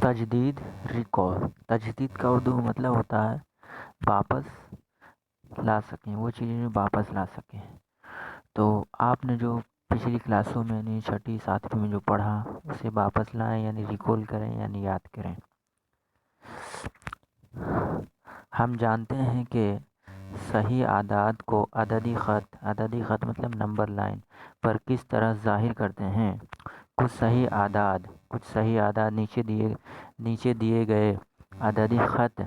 تجدید ریکال. تجدید کا اردو مطلب ہوتا ہے واپس لا سکیں، وہ چیزیں جو واپس لا سکیں. تو آپ نے جو پچھلی کلاسوں میں یعنی چھٹی ساتویں میں جو پڑھا اسے واپس لائیں، یعنی ریکال کریں، یعنی یاد کریں. ہم جانتے ہیں کہ صحیح اعداد کو عددی خط مطلب نمبر لائن پر کس طرح ظاہر کرتے ہیں. کچھ صحیح اعداد نیچے دیے گئے عددی خط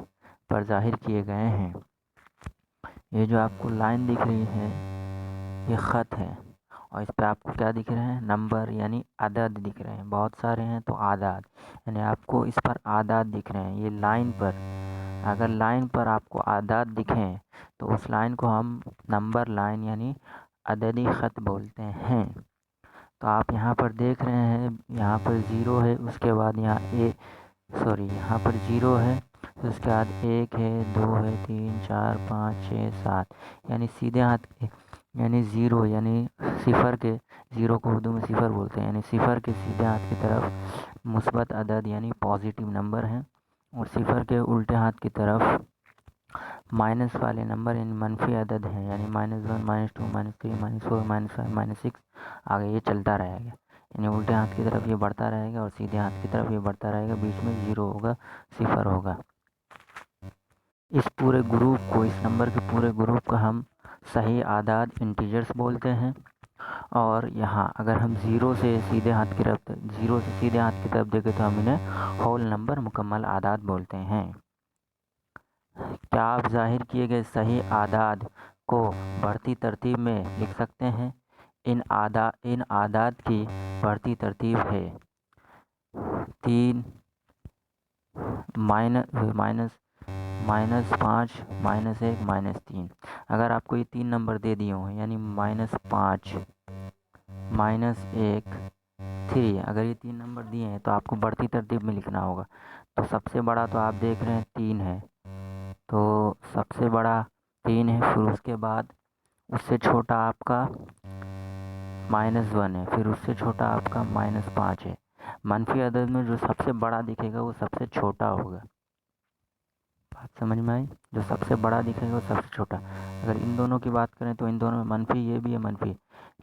پر ظاہر کیے گئے ہیں. یہ جو آپ کو لائن دکھ رہی ہے یہ خط ہے، اور اس پہ آپ کو کیا دکھ رہے ہیں؟ نمبر یعنی عدد دکھ رہے ہیں. بہت سارے ہیں تو اعداد، یعنی آپ کو اس پر اعداد دکھ رہے ہیں. یہ لائن پر اگر لائن پر آپ کو اعداد دکھیں تو اس لائن کو ہم نمبر لائن یعنی عددی خط بولتے ہیں. تو آپ یہاں پر دیکھ رہے ہیں، یہاں پر 0 ہے، اس کے بعد یہاں پر 0 ہے، اس کے بعد 1 ہے، 2 ہے، 3 4 5 6 7، یعنی سیدھے ہاتھ یعنی 0 یعنی صفر کے 0 کو اردو میں صفر بولتے ہیں، یعنی صفر کے سیدھے ہاتھ کی طرف مثبت عدد یعنی پازیٹیو نمبر ہیں، اور صفر کے الٹے ہاتھ کی طرف مائنس والے نمبر یعنی منفی عدد ہیں، یعنی -1 -2 -3 -4 -5 -6 آگے یہ چلتا رہے گا. یعنی الٹے ہاتھ کی طرف یہ بڑھتا رہے گا اور سیدھے ہاتھ کی طرف یہ بڑھتا رہے گا. بیچ میں 0 ہوگا، صفر ہوگا. اس نمبر کے پورے گروپ کو ہم صحیح اعداد انٹیجرز بولتے ہیں. اور یہاں اگر ہم 0 سے سیدھے ہاتھ کی طرف دیکھیں تو ہم انہیں ہول نمبر مکمل اعداد بولتے ہیں. کیا آپ ظاہر کیے گئے صحیح اعداد کو بڑھتی ترتیب میں لکھ سکتے ہیں؟ ان اعداد کی بڑھتی ترتیب ہے 3 -5 -1 -3. اگر آپ کو یہ 3 نمبر دے دیے ہوں یعنی -5 -1 3، اگر یہ 3 نمبر دیے ہیں تو آپ کو بڑھتی ترتیب میں لکھنا ہوگا. تو سب سے بڑا تو آپ دیکھ رہے ہیں 3 ہے، تو سب سے بڑا 3 ہے، پھر اس کے بعد اس سے چھوٹا آپ کا -1 ہے، پھر اس سے چھوٹا آپ کا -5 ہے. منفی عدد میں جو سب سے بڑا دکھے گا وہ سب سے چھوٹا ہوگا. بات سمجھ میں آئی؟ جو سب سے بڑا دکھے گا وہ سب سے چھوٹا. اگر ان دونوں کی بات کریں تو ان دونوں میں منفی، یہ بھی ہے منفی،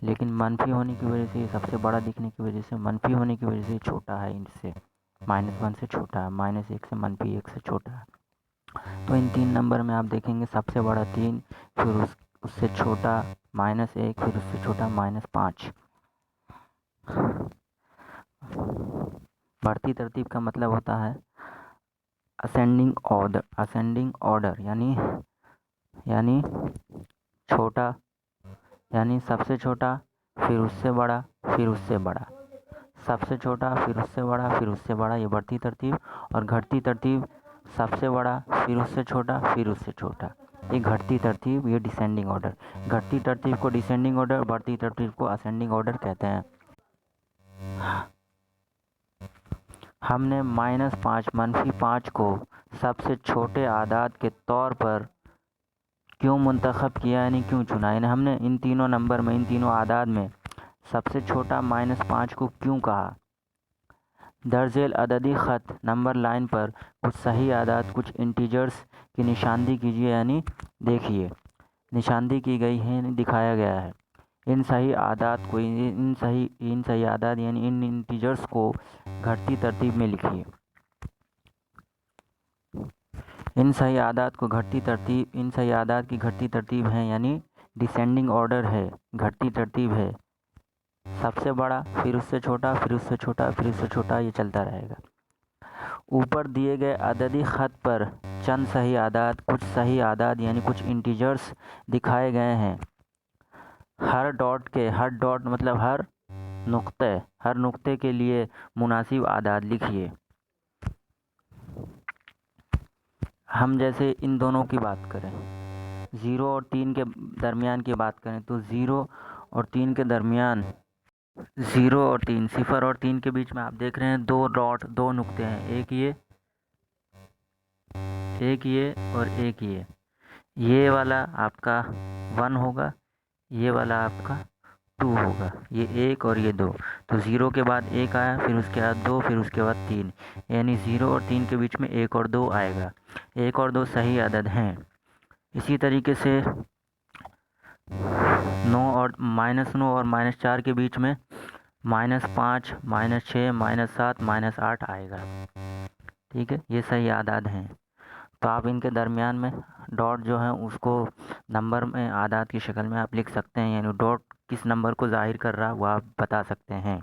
لیکن منفی ہونے کی وجہ سے یہ سب سے بڑا دکھنے کی وجہ سے منفی ہونے کی وجہ سے یہ چھوٹا ہے، ان سے -1 سے چھوٹا ہے، -1 سے -1 سے چھوٹا ہے. تو ان 3 نمبر میں آپ دیکھیں گے سب سے بڑا 3، پھر اس سے چھوٹا -1، پھر اس سے چھوٹا -5. بڑھتی ترتیب کا مطلب ہوتا ہے اسینڈنگ آرڈر یعنی چھوٹا یعنی سب سے چھوٹا، پھر اس سے بڑا، پھر اس سے بڑا، سب سے چھوٹا، پھر اس سے بڑا، پھر اس سے بڑا، یہ بڑھتی ترتیب. اور گھٹتی ترتیب سب سے بڑا، پھر اس سے چھوٹا، پھر اس سے چھوٹا، یہ گھٹتی ترتیب، یہ ڈیسینڈنگ آرڈر. گھٹتی ترتیب کو ڈیسینڈنگ آرڈر، بڑھتی ترتیب کو اسینڈنگ آرڈر کہتے ہیں. ہم نے -5 کو سب سے چھوٹے اعداد کے طور پر کیوں منتخب کیا، یعنی کیوں چنا؟ یعنی ہم نے ان تینوں نمبر میں، ان تینوں اعداد میں سب سے چھوٹا -5 کو کیوں کہا؟ درجیل عددی خط نمبر لائن پر کچھ صحیح اعداد، کچھ انٹیجرز کی نشاندہی کیجیے، یعنی دیکھیے نشاندہی کی گئی ہے، دکھایا گیا ہے. ان صحیح اعداد یعنی ان انٹیجرز کو گھٹتی ترتیب میں لکھیے. ان صحیح اعداد کی گھٹتی ترتیب ہے، یعنی ڈیسینڈنگ آرڈر ہے، گھٹتی ترتیب ہے. سب سے بڑا، پھر اس سے چھوٹا، پھر اس سے چھوٹا، پھر اس سے چھوٹا، یہ چلتا رہے گا. اوپر دیے گئے عددی خط پر چند صحیح اعداد، کچھ صحیح اعداد یعنی کچھ انٹیجرز دکھائے گئے ہیں. ہر ڈاٹ مطلب ہر نقطے کے لیے مناسب اعداد لکھیے. ہم جیسے ان دونوں کی بات کریں، 0 اور 3 کے درمیان کی بات کریں تو 0 اور 3 کے درمیان 0 اور 3، 0 اور 3 کے بیچ میں آپ دیکھ رہے ہیں 2 نقطے ہیں، ایک یہ اور ایک یہ والا آپ کا 1 ہوگا، یہ والا آپ کا 2 ہوگا، یہ 1 اور یہ 2، تو 0 کے بعد 1 آیا، پھر اس کے بعد 2، پھر اس کے بعد 3، یعنی 0 اور 3 کے بیچ میں 1 اور 2 آئے گا، 1 اور 2 صحیح عدد ہیں۔ اسی طریقے سے 9 اور -9 اور -4 کے بیچ میں -5 -6 -7 -8 آئے گا، ٹھیک ہے، یہ صحیح اعداد ہیں۔ تو آپ ان کے درمیان میں ڈاٹ جو ہے اس کو نمبر میں اعداد کی شکل میں آپ لکھ سکتے ہیں، یعنی ڈاٹ کس نمبر کو ظاہر کر رہا ہے وہ آپ بتا سکتے ہیں۔